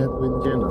Edwin Jenner.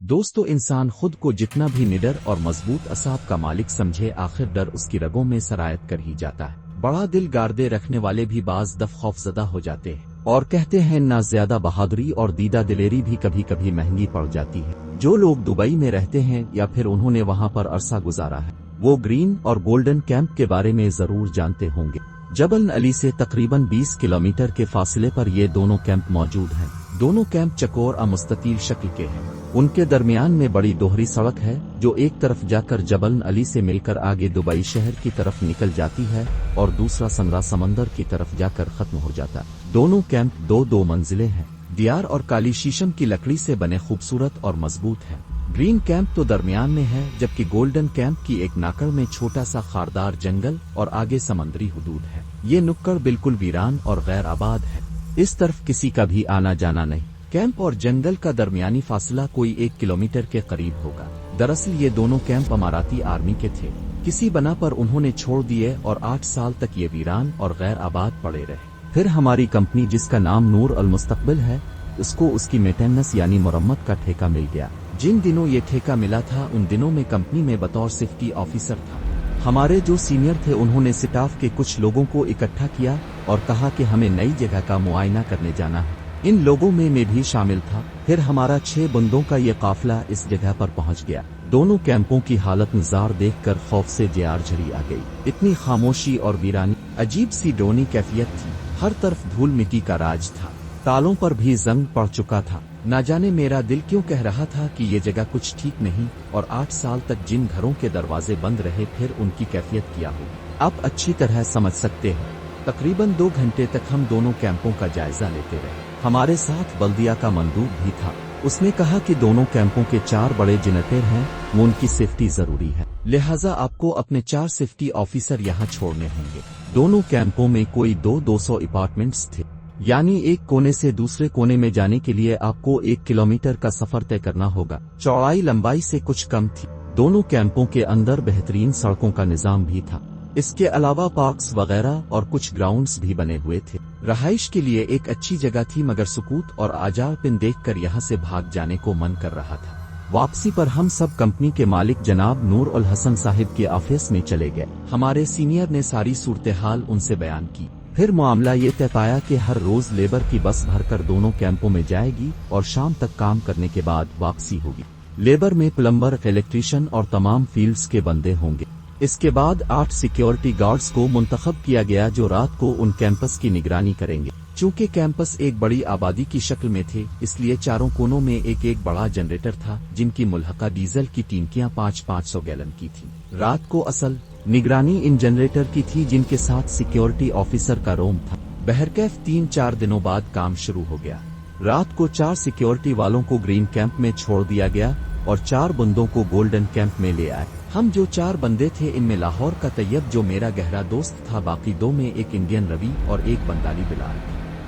دوستو، انسان خود کو جتنا بھی نڈر اور مضبوط اعصاب کا مالک سمجھے، آخر ڈر اس کی رگوں میں سرایت کر ہی جاتا ہے۔ بڑا دل گاردے رکھنے والے بھی بعض دفع خوفزدہ ہو جاتے ہیں اور کہتے ہیں نہ زیادہ بہادری اور دیدہ دلیری بھی کبھی کبھی مہنگی پڑ جاتی ہے۔ جو لوگ دبئی میں رہتے ہیں یا پھر انہوں نے وہاں پر عرصہ گزارا ہے، وہ گرین اور گولڈن کیمپ کے بارے میں ضرور جانتے ہوں گے۔ جبل علی سے تقریباً 20 کلومیٹر کے فاصلے پر یہ دونوں کیمپ موجود ہیں۔ دونوں کیمپ چکور اور مستطیل شکل کے ہیں۔ ان کے درمیان میں بڑی دوہری سڑک ہے جو ایک طرف جا کر جبل علی سے مل کر آگے دبئی شہر کی طرف نکل جاتی ہے اور دوسرا سنگرا سمندر کی طرف جا کر ختم ہو جاتا ہے۔ دونوں کیمپ دو منزلیں ہیں، دیار اور کالی شیشم کی لکڑی سے بنے، خوبصورت اور مضبوط ہے۔ گرین کیمپ تو درمیان میں ہے، جبکہ گولڈن کیمپ کی ایک ناکڑ میں چھوٹا سا خاردار جنگل اور آگے سمندری حدود ہے۔ یہ نکڑ بالکل ویران اور غیر آباد ہے، اس طرف کسی کا بھی آنا جانا نہیں۔ کیمپ اور جنگل کا درمیانی فاصلہ کوئی 1 کلومیٹر کے قریب ہوگا۔ دراصل یہ دونوں کیمپ اماراتی آرمی کے تھے، کسی بنا پر انہوں نے چھوڑ دیے اور 8 سال تک یہ ویران اور غیر آباد پڑے رہے۔ پھر ہماری کمپنی، جس کا نام نور المستقبل ہے، اس کو اس کی مینٹیننس یعنی مرمت کا ٹھیکہ مل گیا۔ جن دنوں یہ ٹھیکہ ملا تھا ان دنوں میں کمپنی میں بطور سیفٹی آفیسر تھا۔ ہمارے جو سینئر تھے انہوں نے سٹاف کے کچھ لوگوں کو اکٹھا کیا اور کہا کہ ہمیں نئی جگہ کا معائنہ کرنے جانا ہے۔ ان لوگوں میں بھی شامل تھا۔ پھر ہمارا 6 بندوں کا یہ قافلہ اس جگہ پر پہنچ گیا۔ دونوں کیمپوں کی حالت نظار دیکھ کر خوف سے جیار جھری آ گئی۔ اتنی خاموشی اور ویرانی، عجیب سی ڈرونی کیفیت تھی۔ ہر طرف دھول مٹی کا راج تھا، تالوں پر بھی زنگ پڑ چکا تھا۔ نہ جانے میرا دل کیوں کہہ رہا تھا کہ یہ جگہ کچھ ٹھیک نہیں، اور 8 سال تک جن گھروں کے دروازے بند رہے پھر ان کی کیفیت کیا ہوگی آپ اچھی طرح سمجھ سکتے ہیں۔ تقریباً 2 گھنٹے تک ہم دونوں کیمپوں کا جائزہ لیتے رہے۔ ہمارے ساتھ بلدیہ کا مندوب بھی تھا۔ اس نے کہا کہ دونوں کیمپوں کے 4 بڑے جنریٹر ہیں، وہ ان کی سیفٹی ضروری ہے، لہٰذا آپ کو اپنے 4 سیفٹی آفیسر یہاں چھوڑنے ہوں گے۔ دونوں کیمپوں میں کوئی 200 اپارٹمنٹس تھے، یعنی ایک کونے سے دوسرے کونے میں جانے کے لیے آپ کو 1 کلومیٹر کا سفر طے کرنا ہوگا۔ چوڑائی لمبائی سے کچھ کم تھی۔ دونوں کیمپوں کے اندر بہترین سڑکوں کا نظام بھی تھا، اس کے علاوہ پارکس وغیرہ اور کچھ گراؤنڈز بھی بنے ہوئے تھے۔ رہائش کے لیے ایک اچھی جگہ تھی، مگر سکوت اور آجار پن دیکھ کر یہاں سے بھاگ جانے کو من کر رہا تھا۔ واپسی پر ہم سب کمپنی کے مالک جناب نور الحسن صاحب کے آفس میں چلے گئے۔ ہمارے سینئر نے ساری صورتحال ان سے بیان کی۔ پھر معاملہ یہ طے پایا کہ ہر روز لیبر کی بس بھر کر دونوں کیمپوں میں جائے گی اور شام تک کام کرنے کے بعد واپسی ہوگی۔ لیبر میں پلمبر، الیکٹریشین اور تمام فیلڈز کے بندے ہوں گے۔ اس کے بعد 8 سیکیورٹی گارڈز کو منتخب کیا گیا جو رات کو ان کیمپس کی نگرانی کریں گے۔ چونکہ کیمپس ایک بڑی آبادی کی شکل میں تھے، اس لیے چاروں کونوں میں ایک بڑا جنریٹر تھا جن کی ملحقہ ڈیزل کی ٹینکیاں 500 گیلن کی تھیں۔ رات کو اصل نگرانی ان جنریٹر کی تھی جن کے ساتھ سیکیورٹی آفیسر کا روم تھا۔ بہرکیف 3-4 دنوں بعد کام شروع ہو گیا۔ رات کو 4 سیکیورٹی والوں کو گرین کیمپ میں چھوڑ دیا گیا اور 4 بندوں کو گولڈن کیمپ میں لے آئے۔ ہم جو 4 بندے تھے ان میں لاہور کا طیب جو میرا گہرا دوست تھا، باقی 2 میں ایک انڈین روی اور ایک بنگالی بلال۔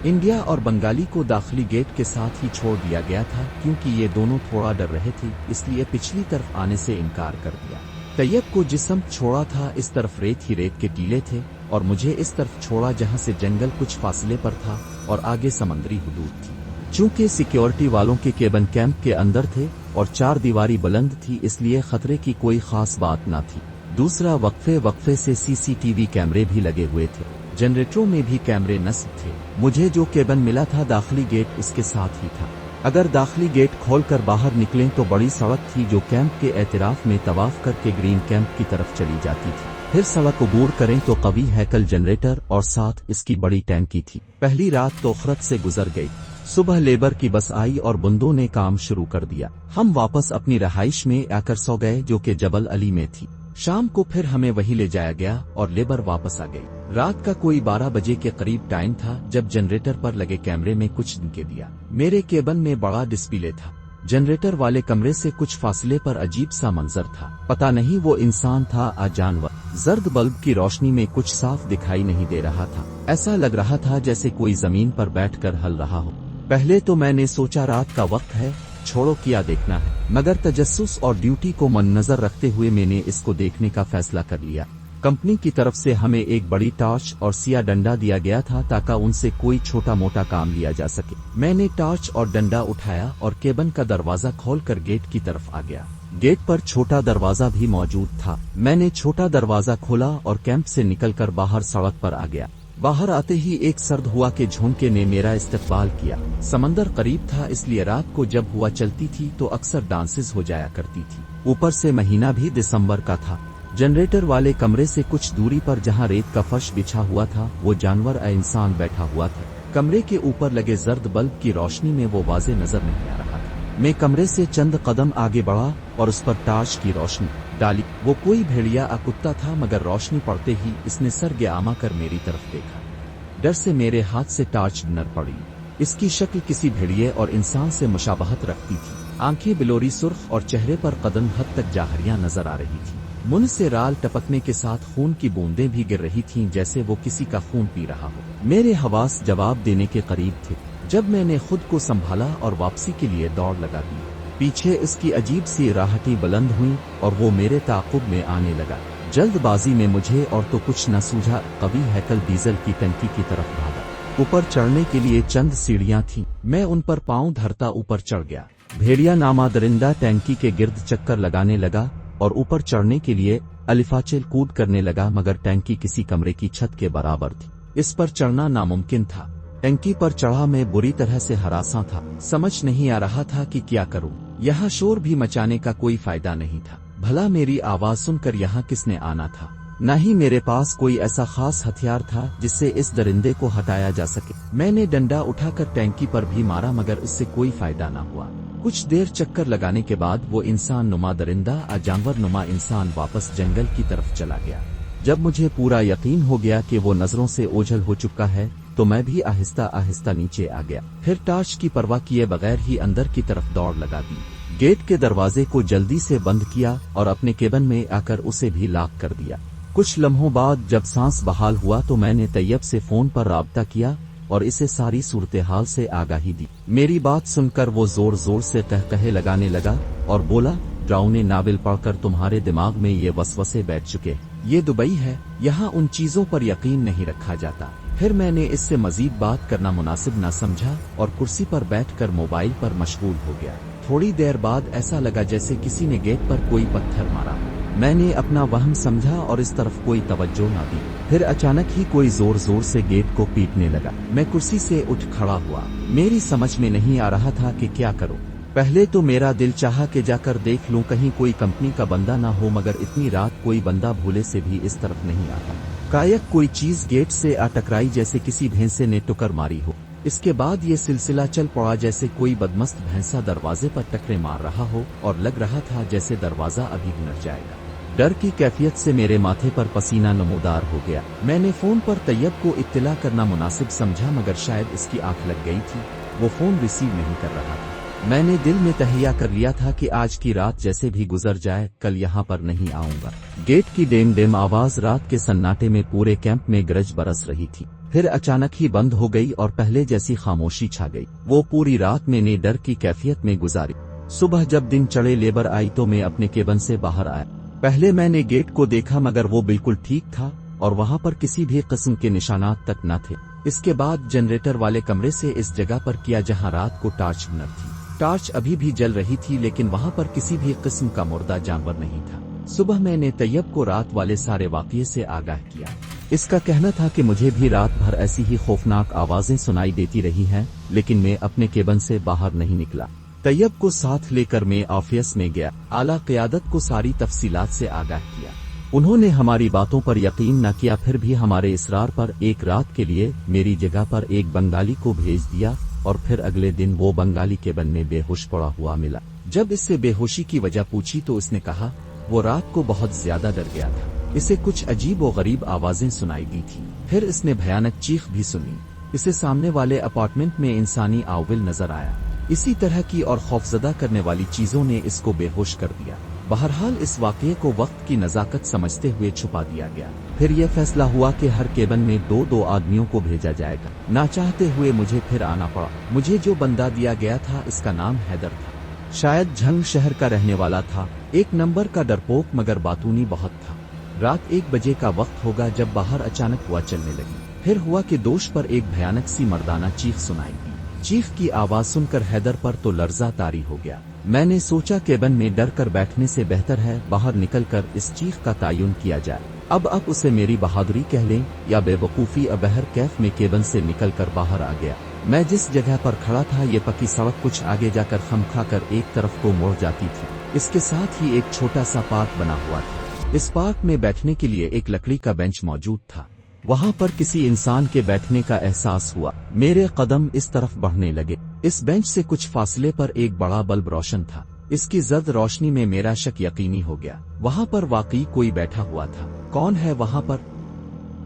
انڈیا اور بنگالی کو داخلی گیٹ کے ساتھ ہی چھوڑ دیا گیا تھا کیونکہ یہ دونوں تھوڑا ڈر رہے تھے، اس لیے پچھلی طرف آنے سے انکار کر دیا۔ طیب کو جس سمت چھوڑا تھا اس طرف ریت ہی ریت کے ٹیلے تھے اور مجھے اس طرف چھوڑا جہاں سے جنگل کچھ فاصلے پر تھا اور آگے سمندری حدود تھی۔ چونکہ سیکیورٹی والوں کے کیبن کیمپ کے اندر تھے اور 4 دیواری بلند تھی، اس لیے خطرے کی کوئی خاص بات نہ تھی۔ دوسرا، وقفے سے CCTV کیمرے بھی لگے ہوئے تھے، جنریٹروں میں بھی کیمرے نصب تھے۔ مجھے جو کیبن ملا تھا داخلی گیٹ اس کے ساتھ ہی تھا۔ اگر داخلی گیٹ کھول کر باہر نکلیں تو بڑی سڑک تھی جو کیمپ کے اعتراف میں طواف کر کے گرین کیمپ کی طرف چلی جاتی تھی۔ پھر سڑک عبور کریں تو قوی ہیکل جنریٹر اور ساتھ اس کی بڑی ٹینکی تھی۔ پہلی رات تو خرد سے گزر گئی۔ صبح لیبر کی بس آئی اور بندوں نے کام شروع کر دیا۔ ہم واپس اپنی رہائش میں آ کر سو گئے جو کہ جبل علی میں تھی۔ شام کو پھر ہمیں وہیں لے جایا گیا اور لیبر واپس آ گئی۔ رات کا کوئی 12 بجے کے قریب ٹائم تھا جب جنریٹر پر لگے کیمرے میں کچھ دن کے دیا۔ میرے کیبن میں بڑا ڈسپلے تھا۔ جنریٹر والے کمرے سے کچھ فاصلے پر عجیب سا منظر تھا، پتہ نہیں وہ انسان تھا یا جانور۔ زرد بلب کی روشنی میں کچھ صاف دکھائی نہیں دے رہا تھا، ایسا لگ رہا تھا جیسے کوئی زمین پر بیٹھ کر ہل رہا ہو۔ پہلے تو میں نے سوچا رات کا وقت ہے، چھوڑو کیا دیکھنا ہے۔ मगर तजस्सुस और ड्यूटी को मद्देनजर रखते हुए मैंने इसको देखने का फैसला कर लिया। कंपनी की तरफ से हमें एक बड़ी टॉर्च और सिया डंडा दिया गया था ताकि उनसे कोई छोटा मोटा काम लिया जा सके। मैंने टॉर्च और डंडा उठाया और केबिन का दरवाजा खोलकर गेट की तरफ आ गया। गेट पर छोटा दरवाजा भी मौजूद था। मैंने छोटा दरवाजा खोला और कैंप से निकलकर बाहर सड़क पर आ गया। बाहर आते ही एक सर्द हुआ के झोंके ने मेरा इस्तकबाल किया। समंदर करीब था, इसलिए रात को जब हुआ चलती थी तो अक्सर डांसेस हो जाया करती थी। ऊपर से महीना भी दिसंबर का था। जनरेटर वाले कमरे से कुछ दूरी पर जहां रेत का फर्श बिछा हुआ था, वो जानवर इंसान बैठा हुआ था। कमरे के ऊपर लगे जर्द बल्ब की रोशनी में वो वाज़े नजर नहीं आ रहा था। मैं कमरे से चंद कदम आगे बढ़ा और उस पर टॉर्च की रोशनी डाली। वो कोई भेड़िया या कुत्ता था, मगर रोशनी पड़ते ही इसने सर गिरामा कर मेरी तरफ देखा। डर से मेरे हाथ से टॉर्च नर पड़ी। इसकी शक्ल किसी भेड़िए और इंसान से मुशाबहत रखती थी। आंखें बिलोरी सुर्ख और चेहरे पर कदम हद तक जाहरियां नजर आ रही थी। मुंह से राल टपकने के साथ खून की बूंदें भी गिर रही थीं, जैसे वो किसी का खून पी रहा हो। मेरे हवास जवाब देने के करीब थे जब मैंने खुद को संभाला और वापसी के लिए दौड़ लगा दी। पीछे इसकी अजीब सी राहटें बुलंद हुई और वो मेरे ताक़ुब में आने लगा। जल्दबाजी में मुझे और तो कुछ न सूझा, कभी हैकल डीजल की टंकी की तरफ भागा। ऊपर चढ़ने के लिए चंद सीढ़ियां थीं। मैं उन पर पांव धरता ऊपर चढ़ गया। भेड़िया नामा दरिंदा टंकी के गिर्द चक्कर लगाने लगा और ऊपर चढ़ने के लिए अलिफाचल कूद करने लगा, मगर टंकी किसी कमरे की छत के बराबर थी। इस पर चढ़ना नामुमकिन था। टंकी पर चढ़ा मैं बुरी तरह से हरासा था। समझ नहीं आ रहा था कि क्या करूं। यहाँ शोर भी मचाने का कोई फायदा नहीं था। भला मेरी आवाज सुनकर यहाँ किसने आना था? न ही मेरे पास कोई ऐसा खास हथियार था जिससे इस दरिंदे को हटाया जा सके। मैंने डंडा उठाकर टंकी पर भी मारा, मगर इससे कोई फायदा न हुआ। कुछ देर चक्कर लगाने के बाद वो इंसान नुमा दरिंदा जानवर नुमा इंसान वापस जंगल की तरफ चला गया। जब मुझे पूरा यकीन हो गया कि वो नजरों से ओझल हो चुका है, तो मैं भी आहिस्ता आहिस्ता नीचे आ गया। फिर टॉर्च की परवाह किए बगैर ही अंदर की तरफ दौड़ लगा दी। गेट के दरवाजे को जल्दी से बंद किया और अपने केबिन में आकर उसे भी लॉक कर दिया। कुछ लम्हों बाद जब सांस बहाल हुआ तो मैंने तैयब से फोन पर राब्ता किया और इसे सारी सूरत हाल से आगाही दी। मेरी बात सुनकर वो जोर जोर से कहकहे लगाने लगा और बोला, ड्राउने नावल पढ़कर तुम्हारे दिमाग में ये वसवसे बैठ चुके। ये दुबई है, यहाँ उन चीजों पर यकीन नहीं रखा जाता। फिर मैंने इससे मजीद बात करना मुनासिब न समझा और कुर्सी पर बैठकर मोबाइल पर मशगूल हो गया। थोड़ी देर बाद ऐसा लगा जैसे किसी ने गेट पर कोई पत्थर मारा। मैंने अपना वहम समझा और इस तरफ कोई तवज्जो न दी। फिर अचानक ही कोई जोर जोर से गेट को पीटने लगा। मैं कुर्सी से उठ खड़ा हुआ। मेरी समझ में नहीं आ रहा था कि क्या करूं। पहले तो मेरा दिल चाहा कि जाकर देख लूं कहीं कोई कंपनी का बंदा ना हो, मगर इतनी रात कोई बंदा भूले से भी इस तरफ नहीं आता। कायक कोई चीज गेट से आ टकराई जैसे किसी भैंसे ने टुकर मारी हो। इसके बाद ये सिलसिला चल पड़ा जैसे कोई बदमस्त भैंसा दरवाजे पर टकरे मार रहा हो और लग रहा था जैसे दरवाजा अभी हुनर जाएगा। डर की कैफियत से मेरे माथे पर पसीना नमूदार हो गया। मैंने फोन पर तैयब को इत्तला करना मुनासिब समझा, मगर शायद इसकी आंख लग गई थी। वो फोन रिसीव नहीं कर रहा था। मैंने दिल में तहैया कर लिया था कि आज की रात जैसे भी गुजर जाए, कल यहाँ पर नहीं आऊंगा। गेट की डेम डेम आवाज रात के सन्नाटे में पूरे कैंप में गरज बरस रही थी। फिर अचानक ही बंद हो गई और पहले जैसी खामोशी छा गई। वो पूरी रात मैंने डर की कैफियत में गुजारी। सुबह जब दिन चढ़े लेबर आई तो मैं अपने केबिन से बाहर आया। पहले मैंने गेट को देखा, मगर वो बिल्कुल ठीक था और वहाँ पर किसी भी किस्म के निशानात तक न थे। इसके बाद जनरेटर वाले कमरे से इस जगह पर किया जहाँ रात को टॉर्च न थी। टॉर्च अभी भी जल रही थी, लेकिन वहाँ पर किसी भी किस्म का मुर्दा जानवर नहीं था। सुबह मैंने तैयब को रात वाले सारे वाक़ये से आगाह किया। इसका कहना था कि मुझे भी रात भर ऐसी ही खौफनाक आवाजें सुनाई देती रही हैं, लेकिन मैं अपने केबिन से बाहर नहीं निकला। तैयब को साथ लेकर मैं ऑफिस में गया। आला क़यादत को सारी तफसीलात से आगाह किया। उन्होंने हमारी बातों पर यकीन न किया, फिर भी हमारे इसरार पर एक रात के लिए मेरी जगह पर एक बंगाली को भेज दिया और फिर अगले दिन वो बंगाली केबिन में बेहोश पड़ा हुआ मिला। जब इससे बेहोशी की वजह पूछी तो इसने कहा वो रात को बहुत ज्यादा डर गया था। इसे कुछ अजीब और गरीब आवाजें सुनाई दी थी। फिर इसने भयानक चीख भी सुनी। इसे सामने वाले अपार्टमेंट में इंसानी आविल नजर आया। इसी तरह की और खौफजदा करने वाली चीजों ने इसको बेहोश कर दिया। बहरहाल इस वाक़ये को वक्त की नज़ाकत समझते हुए छुपा दिया गया। फिर यह फैसला हुआ कि हर केबिन में दो दो आदमियों को भेजा जाएगा। ना चाहते हुए मुझे फिर आना पड़ा। मुझे जो बंदा दिया गया था इसका नाम हैदर था। शायद झंग शहर का रहने वाला था, एक नंबर का डरपोक मगर बातूनी बहुत था। रात 1 बजे का वक्त होगा जब बाहर अचानक हवा चलने लगी। फिर हुआ कि दोष पर एक भयानक सी मर्दाना चीख सुनाई दी। चीख की आवाज सुनकर हैदर पर तो लर्जा तारी हो गया। मैंने सोचा केबिन में डर कर बैठने से बेहतर है बाहर निकलकर इस चीख का तायुन किया जाए। अब उसे मेरी बहादुरी कह लें या बेवकूफ़ी। अबहर कैफ में केबिन से निकलकर बाहर आ गया। मैं जिस जगह पर खड़ा था ये पक्की सड़क कुछ आगे जाकर खम खाकर एक तरफ को मुड़ जाती थी। इसके साथ ही एक छोटा सा पार्क बना हुआ था। इस पार्क में बैठने के लिए एक लकड़ी का बेंच मौजूद था। वहां पर किसी इंसान के बैठने का एहसास हुआ। मेरे कदम इस तरफ बढ़ने लगे। इस बेंच से कुछ फासले पर एक बड़ा बल्ब रोशन था। इसकी जर्द रोशनी में मेरा शक यकीनी हो गया। वहां पर वाकई कोई बैठा हुआ था। कौन है वहां पर?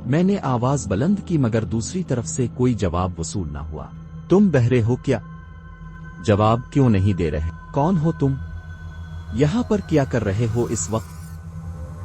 मैंने आवाज बुलंद की मगर दूसरी तरफ से कोई जवाब वसूल न हुआ। तुम बहरे हो क्या? जवाब क्यों नहीं दे रहे? कौन हो तुम? यहाँ पर क्या कर रहे हो इस वक्त?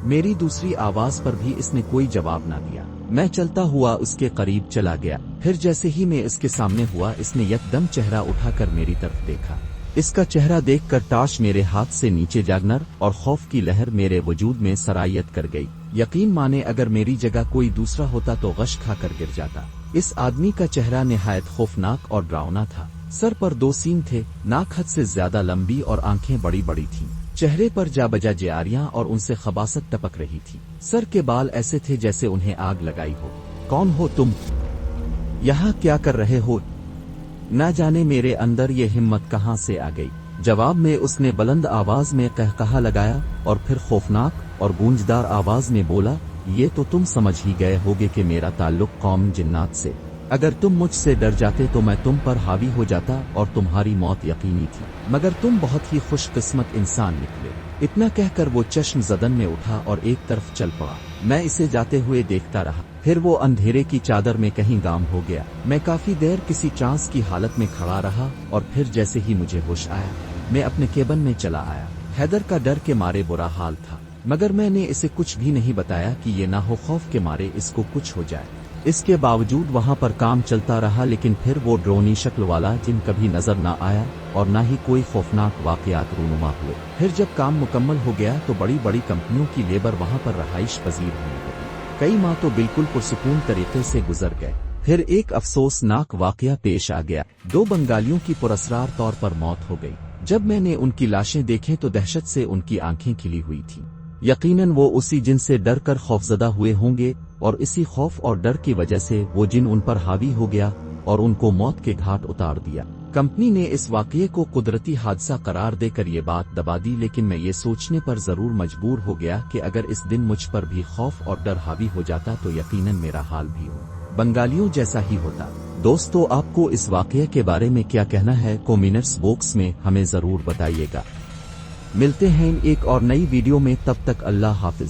मेरी दूसरी आवाज पर भी इसने कोई जवाब न दिया। मैं चलता हुआ उसके करीब चला गया। फिर जैसे ही मैं इसके सामने हुआ इसने यकदम चेहरा उठाकर मेरी तरफ देखा। इसका चेहरा देखकर टाश मेरे हाथ से नीचे जागनर और खौफ की लहर मेरे वजूद में सरायत कर गई। यकीन माने अगर मेरी जगह कोई दूसरा होता तो गश खाकर गिर जाता। इस आदमी का चेहरा निहायत खौफनाक और डरावना था। सर पर 2 सींग थे, नाक हद से ज्यादा लंबी और आंखें बड़ी बड़ी थीं। चेहरे पर जाबजा जियारियां और उनसे खबासत टपक रही थी। सर के बाल ऐसे थे जैसे उन्हें आग लगाई हो। कौन हो तुम? यहाँ क्या कर रहे हो? न जाने मेरे अंदर ये हिम्मत कहाँ से आ गई। जवाब में उसने बुलंद आवाज में कहकहा लगाया और फिर खौफनाक और गूंजदार आवाज में बोला, ये तो तुम समझ ही गए होगे कि मेरा ताल्लुक कौम जिन्नात से। अगर तुम मुझसे डर जाते तो मैं तुम पर हावी हो जाता और तुम्हारी मौत यकीनी थी, मगर तुम बहुत ही खुशकिस्मत इंसान निकले। इतना कहकर वो चश्म ज़दन में उठा और एक तरफ चल पड़ा। मैं इसे जाते हुए देखता रहा। फिर वो अंधेरे की चादर में कहीं गाम हो गया। मैं काफी देर किसी चांस की हालत में खड़ा रहा और फिर जैसे ही मुझे होश आया मैं अपने केबिन में चला आया। हैदर का डर के मारे बुरा हाल था, मगर मैंने इसे कुछ भी नहीं बताया कि ये ना हो खौफ के मारे इसको कुछ हो जाए। इसके बावजूद वहां पर काम चलता रहा, लेकिन फिर वो ड्रोनी शक्ल वाला जिन कभी नजर न आया और न ही कोई खौफनाक वाकयात रूनुमा हुए। फिर जब काम मुकम्मल हो गया तो बड़ी बड़ी कंपनियों की लेबर वहां पर रहाइश पजीर होने लगी। कई माह तो बिल्कुल पुरसुकून तरीके से गुजर गए। फिर एक अफसोसनाक वाकया पेश आ गया। 2 बंगालियों की पुरस्रार तौर पर मौत हो गई। जब मैंने उनकी लाशें देखें तो दहशत से उनकी आंखें खिली हुई थीं। यकीनन वो उसी जिन से डर कर खौफजदा हुए होंगे और इसी खौफ और डर की वजह से वो जिन उन पर हावी हो गया और उनको मौत के घाट उतार दिया। कंपनी ने इस वाकये को कुदरती हादसा करार देकर ये बात दबा दी, लेकिन मैं ये सोचने पर जरूर मजबूर हो गया कि अगर इस दिन मुझ पर भी खौफ और डर हावी हो जाता तो यकीनन मेरा हाल भी बंगालियों जैसा ही होता। दोस्तों, आपको इस वाकये के बारे में क्या कहना है कमेंट्स बॉक्स में हमें जरूर बताइएगा। मिलते हैं एक और नई वीडियो में, तब तक अल्लाह हाफिज।